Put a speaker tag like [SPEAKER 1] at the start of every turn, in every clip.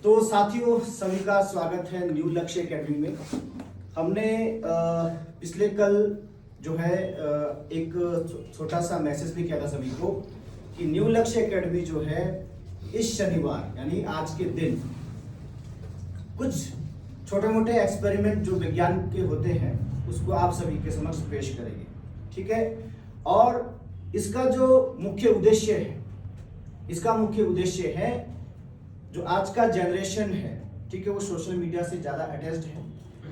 [SPEAKER 1] तो साथियों सभी का स्वागत है न्यू लक्ष्य एकेडमी में। हमने पिछले कल जो है एक छोटा सा मैसेज भी किया था सभी को कि न्यू लक्ष्य एकेडमी जो है इस शनिवार यानी आज के दिन कुछ छोटे मोटे एक्सपेरिमेंट जो विज्ञान के होते हैं उसको आप सभी के समक्ष पेश करेंगे, ठीक है। और इसका जो मुख्य उद्देश्य है जो आज का जनरेशन है, ठीक है, वो सोशल मीडिया से ज़्यादा अटैच्ड है।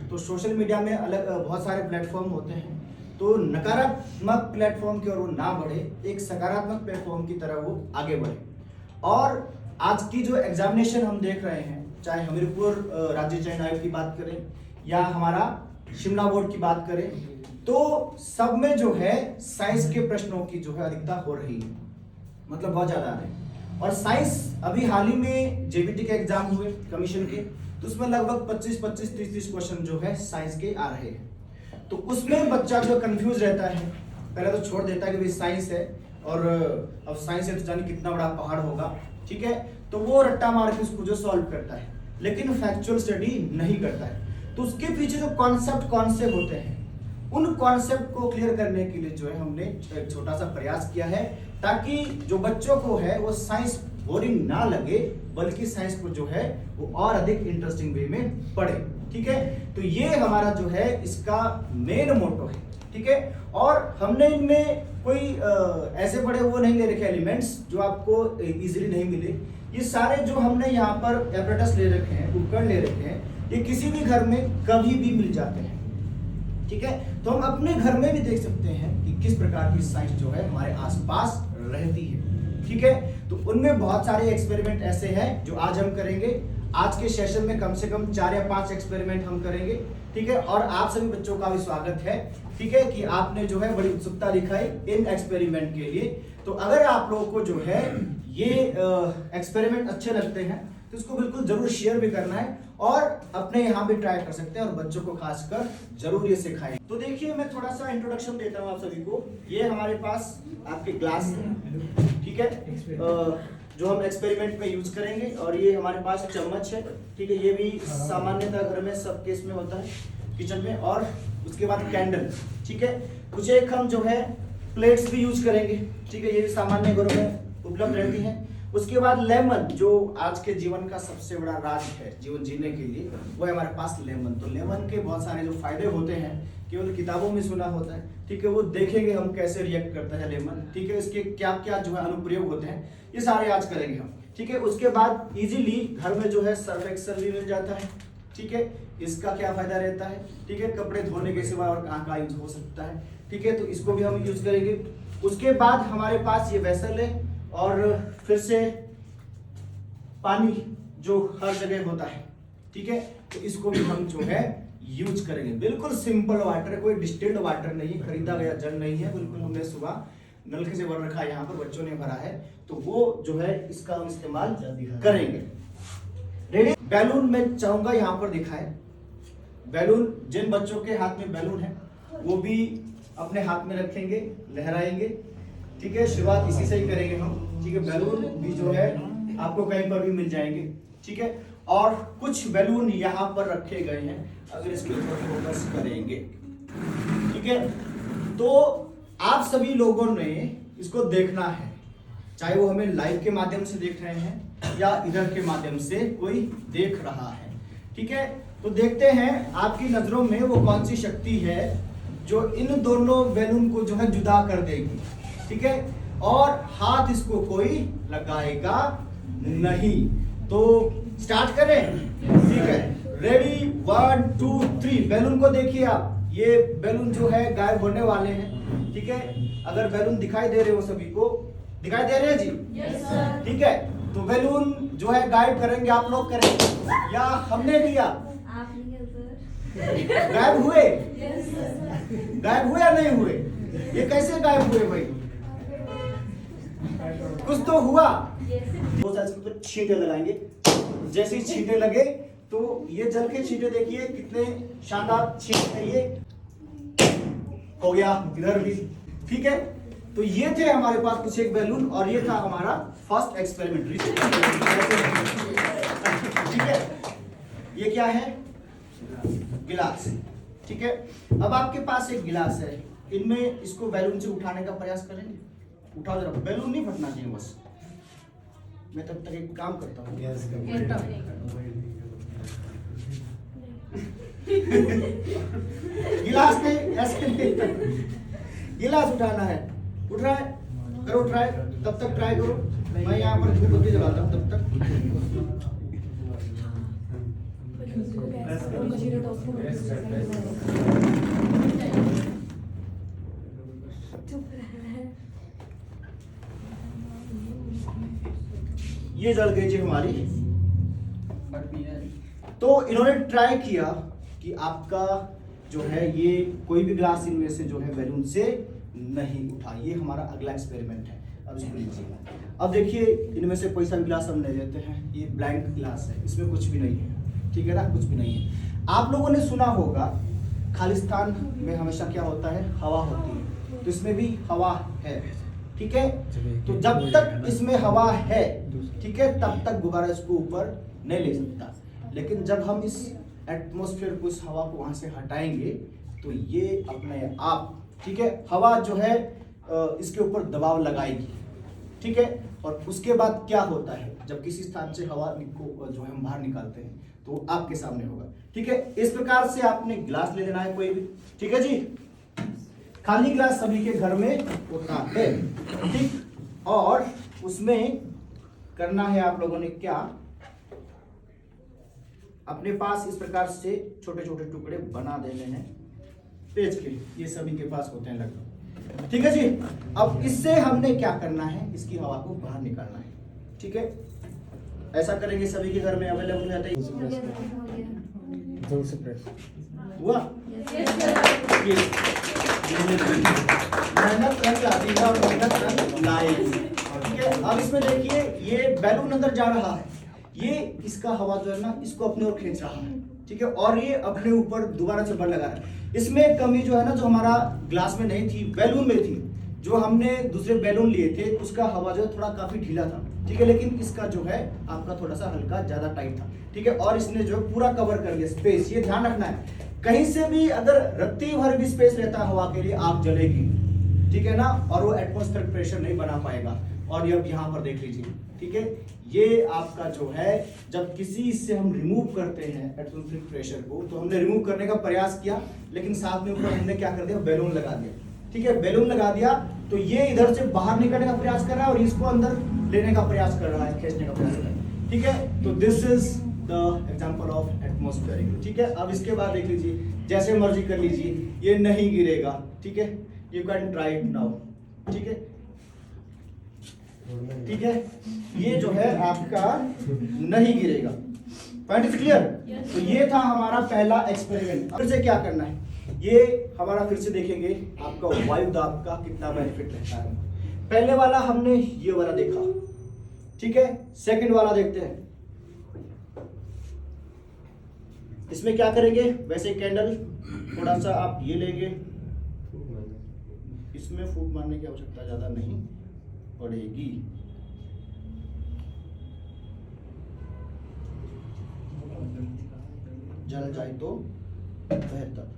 [SPEAKER 1] तो सोशल मीडिया में अलग बहुत सारे प्लेटफॉर्म होते हैं, तो नकारात्मक प्लेटफॉर्म की ओर वो ना बढ़े, एक सकारात्मक प्लेटफॉर्म की तरह वो आगे बढ़े। और आज की जो एग्जामिनेशन हम देख रहे हैं, चाहे हमीरपुर राज्य चयन आयोग की बात करें या हमारा शिमला बोर्ड की बात करें, तो सब में जो है साइंस के प्रश्नों की जो है अधिकता हो रही है, मतलब बहुत ज्यादा आ रहे हैं। और साइंस अभी हाल ही में जेबीटी के एग्जाम हुए कमीशन के, तो उसमें लगभग 25-30 क्वेश्चन जो है साइंस के आ रहे हैं। तो उसमें बच्चा जो कंफ्यूज रहता है, पहले तो छोड़ देता है कि भाई साइंस है और अब साइंस है तो जाने कितना बड़ा पहाड़ होगा, ठीक है, तो वो रट्टा मार के उसको जो सॉल्व करता है, लेकिन फैक्चुअल स्टडी नहीं करता है। तो उसके पीछे जो कॉन्सेप्ट होते हैं, उन कॉन्सेप्ट को क्लियर करने के लिए जो है हमने एक छोटा सा प्रयास किया है, ताकि जो बच्चों को है वो साइंस बोरिंग ना लगे, बल्कि साइंस को जो है वो और अधिक इंटरेस्टिंग वे में पढ़े, ठीक है। तो ये हमारा जो है इसका मेन मोटो है, ठीक है। और हमने इनमें कोई ऐसे बड़े वो नहीं ले रखे एलिमेंट्स जो आपको इजीली नहीं मिले। ये सारे जो हमने यहाँ पर एपरेटस ले रखे हैं, उपकरण ले रखे हैं, ये किसी भी घर में कभी भी मिल जाते हैं, ठीक है। तो हम अपने घर में भी देख सकते हैं कि किस प्रकार की साइंस जो है हमारे आसपास रहती है, ठीक है। तो उनमें बहुत सारे एक्सपेरिमेंट ऐसे हैं जो आज हम करेंगे। आज के सेशन में कम से कम 4 या 5 एक्सपेरिमेंट हम करेंगे, ठीक है। और आप सभी बच्चों का भी स्वागत है, ठीक है, कि आपने जो है बड़ी उत्सुकता दिखाई इन एक्सपेरिमेंट के लिए। तो अगर आप लोगों को जो है ये एक्सपेरिमेंट अच्छे लगते हैं तो इसको बिल्कुल जरूर शेयर भी करना है और अपने यहाँ भी ट्राई कर सकते हैं और बच्चों को खासकर जरूर ये सिखाएं। तो देखिए मैं थोड़ा सा इंट्रोडक्शन देता हूँ आप सभी को। ये हमारे पास आपके ग्लास है, ठीक है, जो हम एक्सपेरिमेंट में यूज करेंगे। और ये हमारे पास चम्मच है, ठीक है, ये भी सामान्यतः घर में सब केस में होता है किचन में। और उसके बाद कैंडल, ठीक है। कुछ एक हम जो है प्लेट्स भी यूज करेंगे, ठीक है, ये भी सामान्य घरों में उपलब्ध रहती है। उसके बाद लेमन, जो आज के जीवन का सबसे बड़ा राज है जीवन जीने के लिए, वो है हमारे पास लेमन। तो लेमन के बहुत सारे जो फायदे होते हैं केवल किताबों में सुना होता है, ठीक है, वो देखेंगे हम कैसे रिएक्ट करता है लेमन, ठीक है, इसके क्या क्या जो है अनुप्रयोग होते हैं, ये सारे आज करेंगे हम, ठीक है। उसके बाद इजीली घर में जो है सर्फ एक्सेल भी मिल जाता है, ठीक है, इसका क्या फायदा रहता है, ठीक है, कपड़े धोने के सिवा और कहाँ कहाँ यूज हो सकता है, ठीक है, तो इसको भी हम यूज करेंगे। उसके बाद हमारे पास ये वेसल है और फिर से पानी जो हर जगह होता है, ठीक है, तो इसको भी हम जो है यूज करेंगे। बिल्कुल सिंपल वाटर, कोई डिस्टिल्ड वाटर नहीं, खरीदा गया जल नहीं है, बिल्कुल हमने सुबह नलके से भर रखा है, यहाँ पर बच्चों ने भरा है, तो वो जो है इसका हम इस्तेमाल करेंगे। रेडी। बैलून मैं चाहूंगा यहाँ पर दिखाए। बैलून, जिन बच्चों के हाथ में बैलून है वो भी अपने हाथ में रखेंगे, लहराएंगे, ठीक है, शुरुआत इसी से ही करेंगे हम, ठीक है। बैलून भी जो है आपको कहीं पर भी मिल जाएंगे, ठीक है। और कुछ बैलून यहाँ पर रखे गए हैं, अगर इसके ऊपर फोकस करेंगे, ठीक है। तो आप सभी लोगों ने इसको देखना है, चाहे वो हमें लाइव के माध्यम से देख रहे हैं या इधर के माध्यम से कोई देख रहा है, ठीक है। तो देखते हैं आपकी नजरों में वो कौन सी शक्ति है जो इन दोनों बैलून को जो है जुदा कर देगी, ठीक है। और हाथ इसको कोई लगाएगा नहीं। तो स्टार्ट करें, ठीक है, रेडी, 1 2 3। बैलून को देखिए आप, ये बैलून जो है गायब होने वाले हैं, ठीक है। अगर बैलून दिखाई दे रहे हो, सभी को दिखाई दे रहे हैं जी? Yes sir. ठीक है, तो बैलून जो है गायब करेंगे आप लोग, करेंगे या हमने किया? आपने सर। गायब हुए? Yes sir. गायब हुए या नहीं हुए? ये कैसे गायब हुए भाई? कुछ तो हुआ। तो छींटे लगाएंगे, जैसे ही छींटे लगे तो ये जल के छींटे देखिए कितने शानदार छींटे, ये हो गया इधर भी, ठीक है। तो ये थे हमारे पास कुछ एक बैलून और ये था हमारा फर्स्ट एक्सपेरिमेंट, ठीक ये क्या है? गिलास। ठीक है, अब आपके पास एक गिलास है, इनमें इसको बैलून से उठाने का प्रयास करेंगे। उठाओ जरा, बैलून नहीं फटना चाहिए बस। मैं तब तक एक काम करता हूँ। गिलास नहीं, ऐसे नहीं, गिलास उठाना है। उठ रहा है, करो ट्राई, तब तक ट्राई करो। मैं यहाँ पर धूप जलाता हूँ तब तक। ये जल गई जी हमारी। तो इन्होंने ट्राई किया कि आपका जो है ये कोई भी ग्लास इनमें से जो है बैलून से नहीं उठा। ये हमारा अगला एक्सपेरिमेंट है। अब इसको लीजिएगा। अब देखिए, इनमें से कोई सा भी ग्लास हम ले लेते हैं। ये ब्लैंक ग्लास है, इसमें कुछ भी नहीं है। ठीक है ना, कुछ भी नहीं है। आप लोगों ने सुना होगा खालिस्तान में हमेशा क्या होता है? हवा होती है। तो इसमें भी हवा है। ठीक है, तो जब तक इसमें हवा है, ठीक है, तब तक गुब्बारा इसको ऊपर नहीं ले सकता। लेकिन जब हम इस एटमॉस्फेयर को, इस हवा को वहां से हटाएंगे तो ये अपने आप, ठीक है, हवा जो है इसके ऊपर दबाव लगाएगी। ठीक है, और उसके बाद क्या होता है, जब किसी स्थान से हवा को जो है हम बाहर निकालते हैं तो आपके सामने होगा। ठीक है, इस प्रकार से आपने गिलास ले लेना है कोई भी। ठीक है जी, खाली गिलास सभी के घर में होता है। ठीक, और उसमें करना है आप लोगों ने क्या, अपने पास इस प्रकार से छोटे छोटे टुकड़े बना देने हैं पेज के। ये सभी के पास होते हैं लगभग। ठीक है जी, अब इससे हमने क्या करना है, इसकी हवा को बाहर निकालना है। ठीक है, ऐसा करेंगे, सभी के घर में अवेलेबल हो जाता है। हुआ मेहनत कर जाती है और मेहनत कर लाएगी। ठीक है, अब इसमें देखिए ये बैलून अंदर जा रहा है, ये इसका हवा जो है ना इसको अपने ओर खींच रहा है। ठीक है, और ये अपने ऊपर दोबारा से बल लगा रहा है। इसमें कमी जो है ना, जो हमारा ग्लास में नहीं थी, बैलून में थी। जो हमने दूसरे बैलून लिए थे उसका हवा जो है थोड़ा काफी ढीला था। ठीक है, लेकिन इसका जो है आपका थोड़ा सा हल्का ज्यादा टाइट था। ठीक है, और इसने जो है पूरा कवर कर लिया स्पेस। ये ध्यान रखना है, कहीं से भी अगर रत्ती भर भी स्पेस रहता है हवा के लिए, आग जलेगी। ठीक है ना, और वो एटमॉस्फेरिक प्रेशर नहीं बना पाएगा। और ये अब यहाँ पर देख लीजिए। ठीक है, ये आपका जो है जब किसी से हम रिमूव करते हैं एटमॉस्फेरिक प्रेशर को, तो हमने रिमूव करने का प्रयास किया, लेकिन साथ में ऊपर हमने क्या कर दिया, बैलून लगा दिया। ठीक है, बैलून लगा दिया तो ये इधर से बाहर निकलने का प्रयास कर रहा है और इसको अंदर लेने का प्रयास कर रहा है, खींचने का प्रयास कर रहा है। ठीक है, तो this is the example of atmospheric. ठीक है, अब इसके बाद देख लीजिए, जैसे मर्जी कर लीजिए, ये नहीं गिरेगा। ठीक है, you can try it now. ठीक है, ठीक है, ये जो है आपका नहीं गिरेगा। Point is clear? तो ये था हमारा पहला एक्सपेरिमेंट। फिर से क्या करना है, ये हमारा फिर से देखेंगे आपका वायु दाब का कितना बेनिफिट रहता है। पहले वाला हमने ये वाला देखा। ठीक है, सेकंड वाला देखते हैं। इसमें क्या करेंगे, वैसे कैंडल थोड़ा सा आप ये लेंगे, इसमें फूंक मारने की आवश्यकता ज्यादा नहीं पड़ेगी। जल जाए तो बेहतर।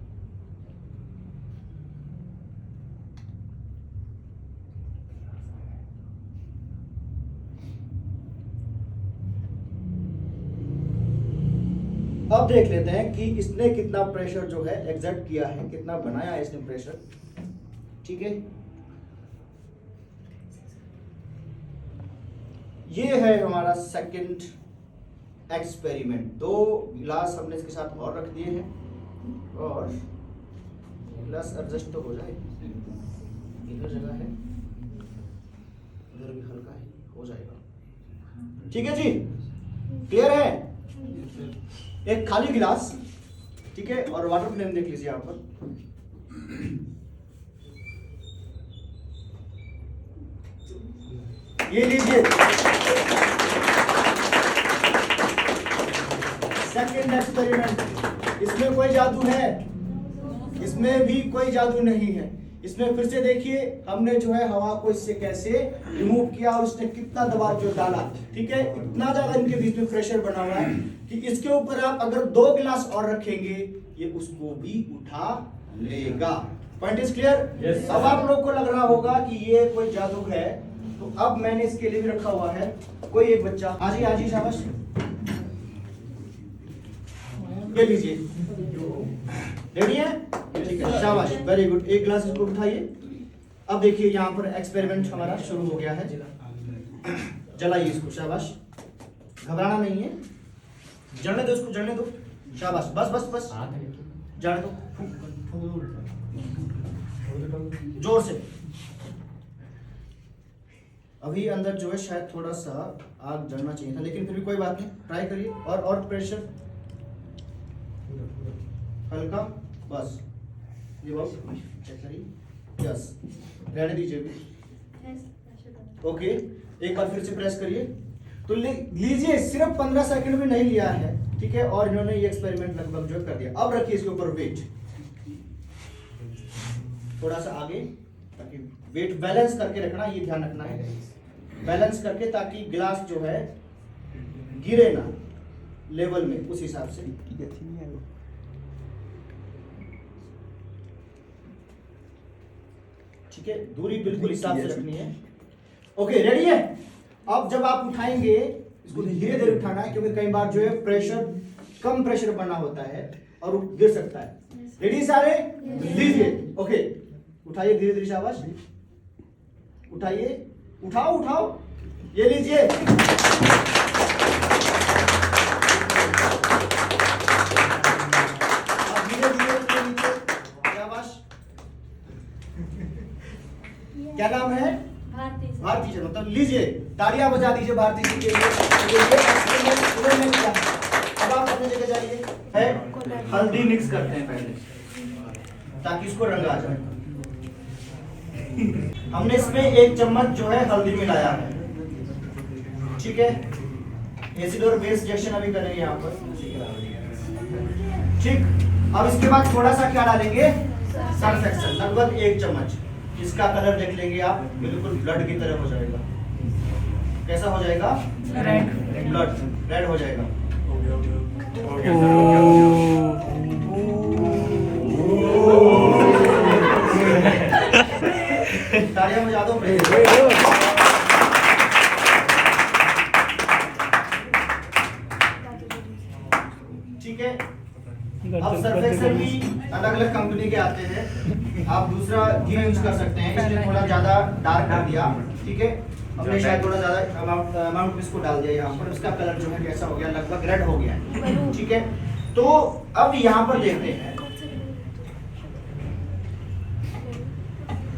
[SPEAKER 1] अब देख लेते हैं कि इसने कितना प्रेशर जो है एग्जर्ट किया है, कितना बनाया है इसने प्रेशर। ठीक है, ये है हमारा सेकंड एक्सपेरिमेंट। 2 गिलास हमने इसके साथ और रख दिए हैं, और गिलास एडजस्ट तो हो जाए, इधर जगह है, इधर भी हल्का है, हो जाएगा। ठीक है जी, क्लियर है? एक खाली गिलास, ठीक है, और वाटर फ्लेम देख लीजिए यहाँ पर। ये लीजिए सेकंड एक्सपेरिमेंट। इसमें कोई जादू है? इसमें भी कोई जादू नहीं है। इसमें फिर से देखिए हमने जो है हवा को इससे कैसे रिमूव किया और उसने कितना दबाव जो डाला। ठीक है, इतना ज्यादा इनके बीच में प्रेशर बना हुआ है कि इसके ऊपर आप अगर 2 गिलास और रखेंगे ये उसको भी उठा लेगा। Point is clear? अब आप लोग को लग रहा होगा कि ये कोई जादू है, तो अब मैंने इसके लिए भी रखा हुआ है कोई एक बच्चा। आज ही शाबाश, ये लीजिए, रेडी है? ठीक है, शाबाश, वेरी गुड। एक गिलास इसको उठाइए। अब देखिए यहाँ पर एक्सपेरिमेंट हमारा शुरू हो गया है। जलाइए इसको, शाबाश, घबराना नहीं है, जलने दो इसको, जलने दो, शाबाश, बस बस बस, जलने दो, जोर से। अभी अंदर जो है शायद थोड़ा सा आग जलना चाहिए था, लेकिन फिर भी कोई बात नहीं, ट्राई करिए। और प्रेशर हल्का, बस, ये बस चेक करिए, यस, रहने दीजिए अभी। ओके, एक बार फिर से प्रेस करिए। तो लीजिए, सिर्फ 15 सेकंड में नहीं लिया है, ठीक है, और इन्होंने ये एक्सपेरिमेंट लगभग जो कर दिया। अब रखिए इसके ऊपर वेट, थोड़ा सा आगे, ताकि वेट बैलेंस करके रखना, ये ध्यान रखना है, बैलेंस करके, ताकि गिलास जो है गिरे ना लेवल में, उस हिसाब से। ठीक है, दूरी बिल्कुल हिसाब से रखनी है। ओके, रेडी है? अब जब आप उठाएंगे इसको धीरे धीरे उठाना है, क्योंकि कई बार जो है प्रेशर, कम प्रेशर बना होता है और वो गिर सकता है। रेडी सारे? लीजिए, ओके, उठाइए धीरे धीरे, शाबाश, उठाइए, उठाओ उठाओ, ये लीजिए, धीरे धीरे लीजिए, शाबाश। क्या नाम है? भारती जी। मतलब लीजिए, तालियां बजा दीजिए भारती जी के लिए। अब आप अपनी जगह जाइए। है, हल्दी मिक्स करते हैं पहले, ताकि इसको रंग आ जाए। हमने इसमें 1 चम्मच जो है हल्दी मिलाया है, ठीक है। एसिड और बेस रिएक्शन अभी करेंगे यहाँ पर, ठीक। अब इसके बाद थोड़ा सा क्या डालेंगे? सर्फ एक्सेल, लगभग 1 चम्मच। इसका कलर देख लेंगे आप, बिल्कुल ब्लड की तरह हो जाएगा। कैसा हो जाएगा? रेड, ब्लड रेड हो जाएगा। तालियां बजा दो। ठीक है, अब सर्फ एक्सेल भी अलग अलग कंपनी के आते हैं। आप दूसरा घी यूज कर सकते हैं, इसने थोड़ा ज्यादा डार्क कर दिया, ठीक है। हमने शायद थोड़ा ज्यादा अमाउंट इसको डाल दिया यहाँ पर, इसका कलर जो है कैसा हो गया? लगभग रेड हो गया है, ठीक है। तो अब यहाँ पर देखते हैं,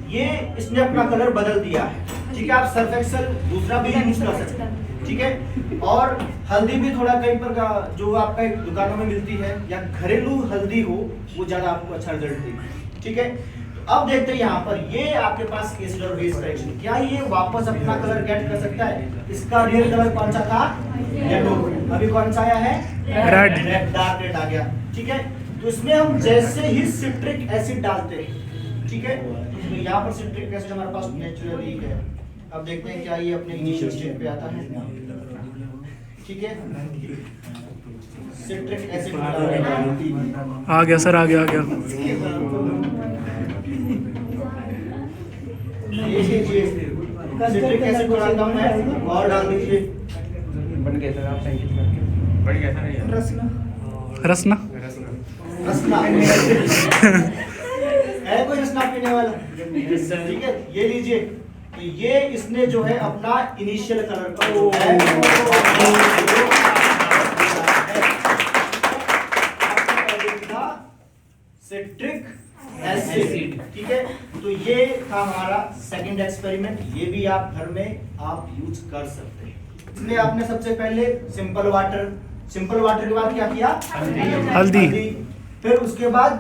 [SPEAKER 1] ये इसने अपना कलर बदल दिया है, ठीक है। आप सर्फ एक्सेल दूसरा भी यूज कर सकते हैं, ठीक है। और हल्दी भी थोड़ा कहीं पर का जो आपका दुकानों में मिलती है या घरेलू हल्दी हो, वो ज्यादा आपको अच्छा रिजल्ट देगी, ठीक है। तो अब देखते हैं यहाँ पर, ये आपके पास एसिड और बेस करेक्शन, क्या ये वापस अपना कलर गेट कर सकता है? इसका रियल कलर कौन सा था? येलो। अभी कौन सा आया है? रेड, डार्क रेड आ गया, ठीक है। तो इसमें हम जैसे ही सिट्रिक एसिड डालते हैं, ठीक है, तो यहाँ पर सिट्रिक एसिड हमारे पास नेचुरली है। अब देखते हैं क्या ये अपने इनिशियल स्टेज पे आता है, ठीक है। सिट्रिक एसिड
[SPEAKER 2] आ गया सर, आ गया
[SPEAKER 1] सिट्रिक एसिड थोड़ा कम है, और डाल दीजिए।
[SPEAKER 3] बन गया सर, आप थैंक यू सर। बन गया सर।
[SPEAKER 2] रसना
[SPEAKER 1] है कोई रसना पीने वाला? ठीक है, ये लीजिए। तो ये इसने जो है अपना इनिशियल कलर का जो है सिट्रिक एसिड, ठीक है। तो ये था हमारा सेकंड एक्सपेरिमेंट, ये भी आप घर में आप यूज कर सकते हैं। इसमें आपने सबसे पहले सिंपल वाटर के बाद क्या किया?
[SPEAKER 2] हल्दी,
[SPEAKER 1] फिर उसके बाद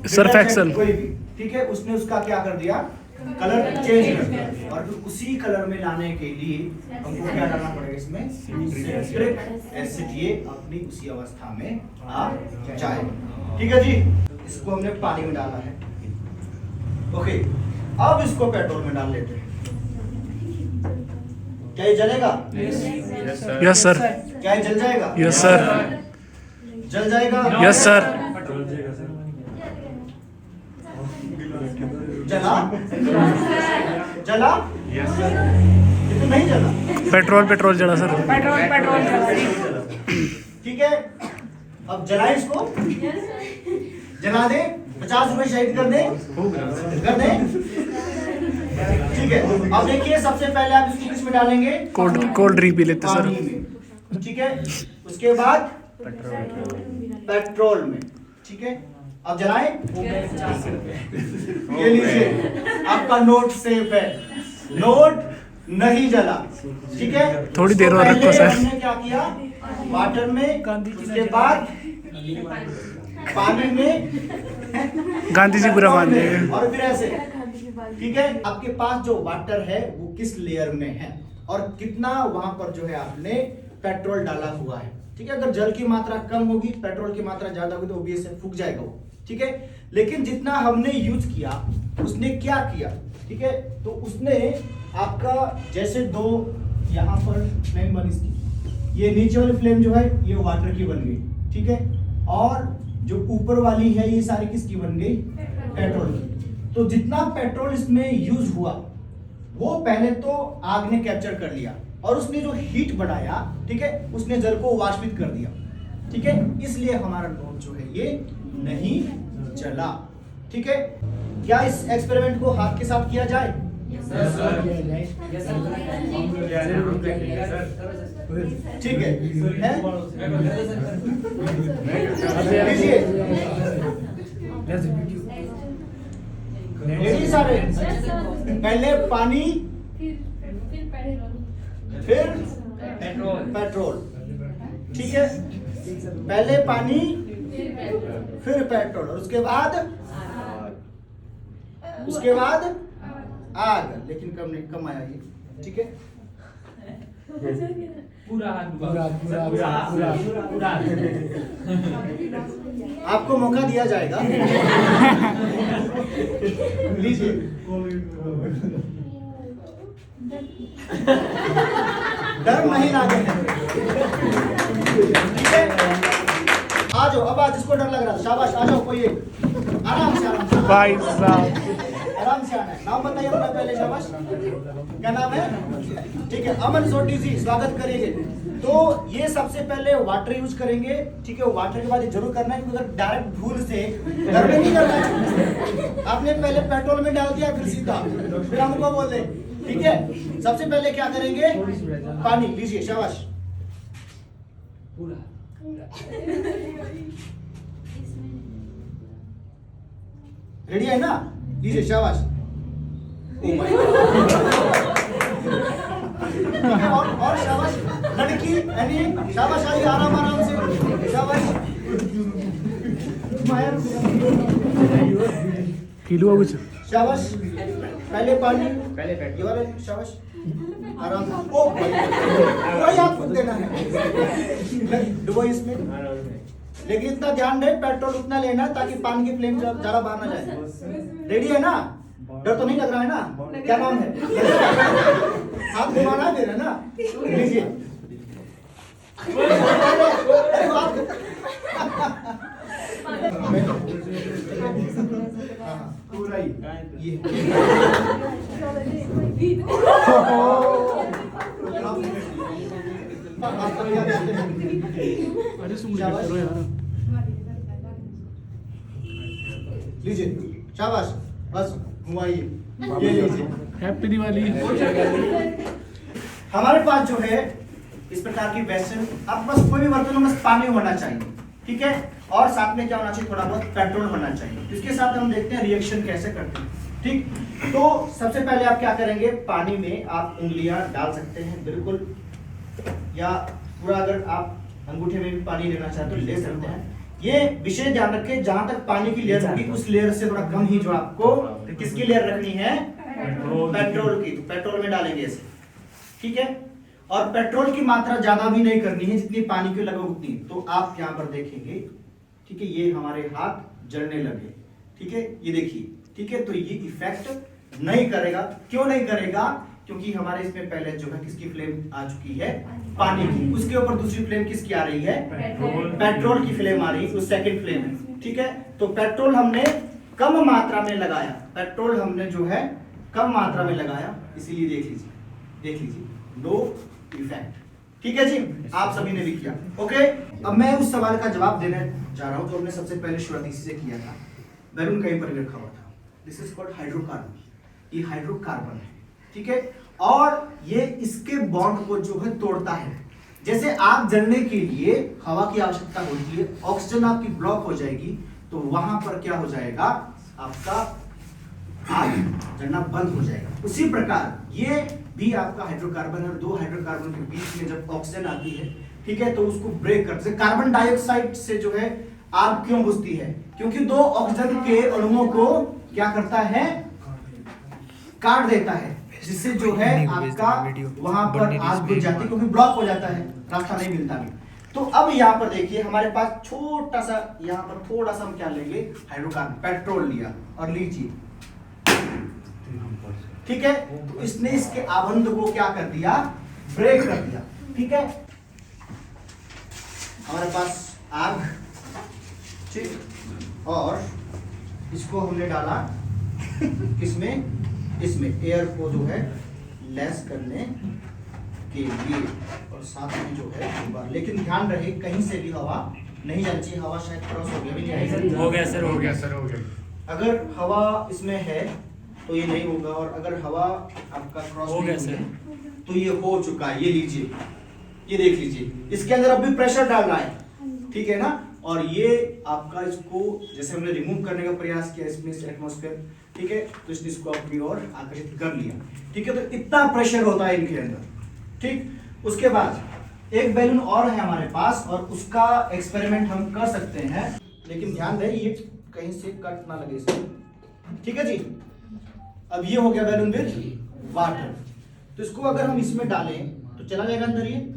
[SPEAKER 2] सर्फ एक्सेल,
[SPEAKER 1] कोई भी, ठीक है। उसने उसका क्या कर दिया? कलर चेंज कर दिया। और फिर उसी कलर में लाने के लिए हमको क्या करना पड़ेगा? इसमें सिट्रिक एसिड, ये अपनी उसी अवस्था में आ जाए, ठीक है जी। इसको हमने पानी में डाला है, ओके। अब इसको पेट्रोल में डाल लेते हैं, क्या ये जलेगा?
[SPEAKER 2] Yes sir.
[SPEAKER 1] क्या ये जल जाएगा?
[SPEAKER 2] यस सर,
[SPEAKER 1] जल जाएगा?
[SPEAKER 2] यस सर,
[SPEAKER 1] जला? जला? ये तो नहीं जला।
[SPEAKER 2] पेट्रोल पेट्रोल जला सर।
[SPEAKER 1] ठीक है, अब जलाए इसको, जला दे, 50 रुपए शहीद कर दे, कर दे। ठीक है, अब देखिए सबसे पहले आप इसको किस में डालेंगे?
[SPEAKER 2] कोल्ड ड्रिंक पी लेते सर।
[SPEAKER 1] पानी में। ठीक है, उसके बाद पेट्रोल में। ठीक है, अब जलाएं। ये लीजिए, आपका नोट सेफ है, नोट नहीं जला। ठीक है,
[SPEAKER 2] थोड़ी देर
[SPEAKER 1] तो
[SPEAKER 2] और रखो
[SPEAKER 1] पहले
[SPEAKER 2] सर।
[SPEAKER 1] हमने क्या किया? वाटर में, उसके बाद पानी में,
[SPEAKER 2] गांधी जी बुरा मान देंगे।
[SPEAKER 1] और फिर ऐसे। ठीक है, आपके पास जो वाटर है वो किस लेयर में है और कितना वहां पर जो है आपने पेट्रोल डाला हुआ है। ठीक है, अगर जल की मात्रा कम होगी, पेट्रोल की मात्रा ज्यादा होगी तो ऑब्वियसली फूक जाएगा वो। ठीक है, लेकिन जितना हमने यूज किया उसने क्या किया? ठीक है, तो उसने आपका जैसे दो यहाँ पर फ्लेम बनी इसकी, ये नीचे वाली फ्लेम जो है ये वाटर की बन गई। ठीक है, और जो ऊपर वाली है ये सारी किसकी बन गई? पेट्रोल की। तो जितना पेट्रोल इसमें यूज हुआ वो पहले तो आग ने कैप्चर कर लिया और उसने जो हीट बढ़ाया, ठीक है, उसने जल को वाष्पित कर दिया। ठीक है, इसलिए हमारा नोट जो है ये नहीं जला। ठीक है, क्या इस एक्सपेरिमेंट को हाथ के साथ किया जाए? ठीक है, लीजिए रेडी सारे। पहले पानी, फिर पेट्रोल। ठीक है, पहले पानी फिर पेट्रोल और उसके बाद आग, लेकिन कम नहीं, कम आया ये। ठीक है, आपको मौका दिया जाएगा। लीजिए, डर नहीं लागे। ठीक है, आ जाओ, अब आज जिसको डर लग रहा था शाबाश, आ जाओ, कोई एक आराम से
[SPEAKER 2] भाई साहब
[SPEAKER 1] आराम से आना है। नाम बताइए अपना पहले, शाबाश, क्या नाम है? ठीक है, अमन सोटी जी, स्वागत करेंगे। तो ये सबसे पहले वाटर यूज करेंगे। ठीक है, वाटर के बाद ये जरूर करना है क्योंकि अगर डायरेक्ट भूल से घर में नहीं करना है। आपने पहले पेट्रोल में डाल दिया फिर सीधा, फिर हमको बोल दे। ठीक है, सबसे पहले क्या करेंगे? पानी लीजिए, शाबाश। रेडी है ना? लीजिए, शाबाश। और शाबाश लड़की, यानी शाबाश, आइए आराम आराम से, शाबाश।
[SPEAKER 2] फील हुआ कुछ?
[SPEAKER 1] शाबाश, पहले पानी, पहले ये वाले, शाबाश, आराम से। ओ भाई, हाथ फूक देना है, डुबो इसमें। लेकिन इतना ध्यान रहे, पेट्रोल उतना लेना ताकि पानी की फ्लेम ज्यादा बाहर ना जाए। रेडी है ना? डर तो नहीं लग रहा है ना? क्या नाम है? हाथ घुमाना है मेरा ना? लीजिए। पूरा ही ये
[SPEAKER 2] अरे सुन करो यार।
[SPEAKER 1] लीजिए, शाबाश, बस घुमाइए, ये लीजिए।
[SPEAKER 2] हैप्पी दिवाली।
[SPEAKER 1] हमारे पास जो है इस प्रकार की वेसल, अब बस कोई भी बर्तन में बस पानी होना चाहिए। ठीक है, और साथ में क्या होना चाहिए? थोड़ा बहुत पेट्रोल होना चाहिए। इसके साथ हम देखते हैं रिएक्शन कैसे करते हैं। ठीक, तो सबसे पहले आप क्या करेंगे? पानी में आप उंगलियां डाल सकते हैं बिल्कुल, या पूरा अगर आप अंगूठे में भी पानी लेना चाहते तो ले सकते हैं। ये विशेष ध्यान रखें, जहां तक पानी की लेयर होगी उस लेयर से थोड़ा कम ही जो आपको किसकी लेयर रखनी है? पेट्रोल की। तो पेट्रोल में डालेंगे ऐसे। ठीक है, और पेट्रोल की मात्रा ज्यादा भी नहीं करनी है, जितनी पानी की लगे उतनी। तो आप यहाँ पर देखेंगे, ठीक है, ये हमारे हाथ जलने लगे। ठीक है, ये देखिए। ठीक है, तो ये इफेक्ट नहीं करेगा। क्यों नहीं करेगा? क्योंकि हमारे इसमें पहले जो है किसकी फ्लेम आ चुकी है, पानी की। उसके ऊपर दूसरी फ्लेम किसकी आ रही है, पेट्रोल की फ्लेम आ रही है, वो सेकंड फ्लेम है। ठीक है, तो पेट्रोल हमने कम मात्रा में लगाया, पेट्रोल हमने जो है कम मात्रा में लगाया, इसीलिए देख लीजिए नो इफेक्ट। ठीक है जी, आप सभी ने भी किया। ओके, अब मैं उस सवाल का जवाब देने जा रहा हूं जो हमने सबसे पहले शुरुआती से किया था। बैलून कहीं पर रखा हुआ था, दिस इज कॉल्ड हाइड्रोकार्बन, ये हाइड्रोकार्बन है। ठीक है, और ये इसके बॉन्ड को जो है तोड़ता है। जैसे आग जलने के लिए हवा की आवश्यकता होती है, ऑक्सीजन आपकी ब्लॉक हो जाएगी तो वहां पर क्या हो जाएगा, आपका आग जलना बंद हो जाएगा। उसी प्रकार ये भी आपका हाइड्रोकार्बन और दो हाइड्रोकार्बन के बीच में जब ऑक्सीजन आती है, ठीक है, तो उसको ब्रेक करते हैं। कार्बन डाइऑक्साइड से जो है आग क्यों बुझती है, क्योंकि दो ऑक्सीजन के अणुओं को क्या करता है, काट देता है, जिससे जो है आपका वहां पर आग बुझ जाती है, क्योंकि ब्लॉक हो जाता है, रास्ता नहीं मिलता है। तो अब यहाँ पर देखिए हमारे पास छोटा सा, यहाँ पर थोड़ा सा हम क्या लेंगे, हाइड्रोकार्बन, पेट्रोल लिया और लीजिए। ठीक है, तो इसने इसके आबंध को क्या कर दिया, ब्रेक कर दिया। ठीक है, हमारे पास आग, ठीक, और इसको हमने डाला किसमें, इसमें एयर को जो है लेस करने के लिए, और साथ में जो है बार, लेकिन ध्यान रहे कहीं से भी हवा नहीं जानी चाहिए। हवा शायद क्रॉस हो गया, भी नहीं
[SPEAKER 3] हो गया सर, हो गया सर, हो गया।
[SPEAKER 1] अगर हवा इसमें है तो ये नहीं होगा, और अगर हवा आपका क्रॉस
[SPEAKER 3] हो गया
[SPEAKER 1] नहीं
[SPEAKER 3] सर,
[SPEAKER 1] है, तो ये हो चुका है। ये लीजिए, ये देख लीजिए, इसके अंदर अब भी प्रेशर डाल रहा है, ठीक है ना, और ये आपका इसको जैसे हमने रिमूव करने का प्रयास किया इसमें से एटमॉस्फेयर, ठीक है, तो इसने इसको अपनी ओर आकर्षित कर लिया। ठीक है, तो इतना प्रेशर होता है इनके अंदर। ठीक, उसके बाद एक बैलून और है हमारे पास, और उसका एक्सपेरिमेंट हम कर सकते हैं, लेकिन ध्यान रहे ये कहीं से कट ना लगे इसमें। ठीक है जी, अब ये हो गया बैलून विद वाटर, तो इसको अगर हम इसमें डालें तो चला जाएगा अंदर ये।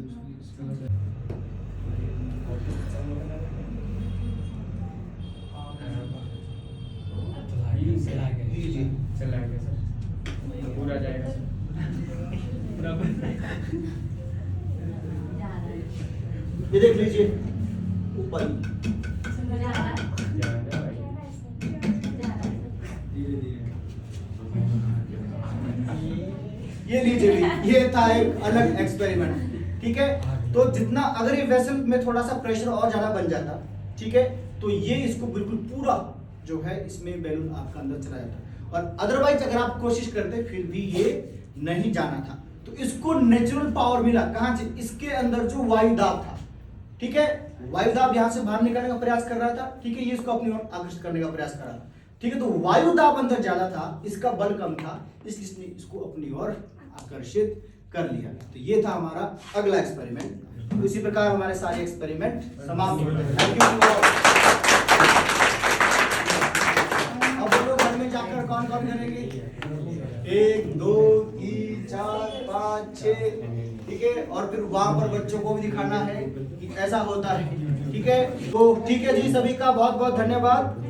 [SPEAKER 3] चला गया सर, पूरा जाएगा सर, पूरा
[SPEAKER 1] ये देख लीजिए ऊपर, ये लीजिए, ये था एक अलग एक्सपेरिमेंट। ठीक है, तो जितना अगर ये वेसल में थोड़ा सा प्रेशर और ज्यादा बन जाता, ठीक है, तो ये इसको बिल्कुल पूरा जो है इसमें बैलून आपका अंदर चला जाता, और अदरवाइज अगर आप कोशिश करते फिर भी ये नहीं जाना था। तो इसको नेचुरल पावर मिला कहां से, इसके अंदर जो वायु दाब था। ठीक है, वायु दाब यहां से बाहर निकालने का प्रयास कर रहा था, ठीक है, ये इसको अपनी ओर आकर्षित करने का प्रयास कर रहा था। ठीक है, तो वायु दाब अंदर ज्यादा था, इसका बल कम था, इसलिए इसने इसको अपनी ओर आकर्षित कर लिया। तो ये था हमारा अगला एक्सपेरिमेंट। तो इसी प्रकार हमारे सारे एक्सपेरिमेंट समाप्त होते हैं। Thank you. अब हम लोग घर में जाकर कौन कौन करेंगे, 1 2 3 4 5 6, ठीक है, और फिर वहां पर बच्चों को भी दिखाना है कि ऐसा होता है। ठीक है, तो ठीक है जी, सभी का बहुत बहुत धन्यवाद।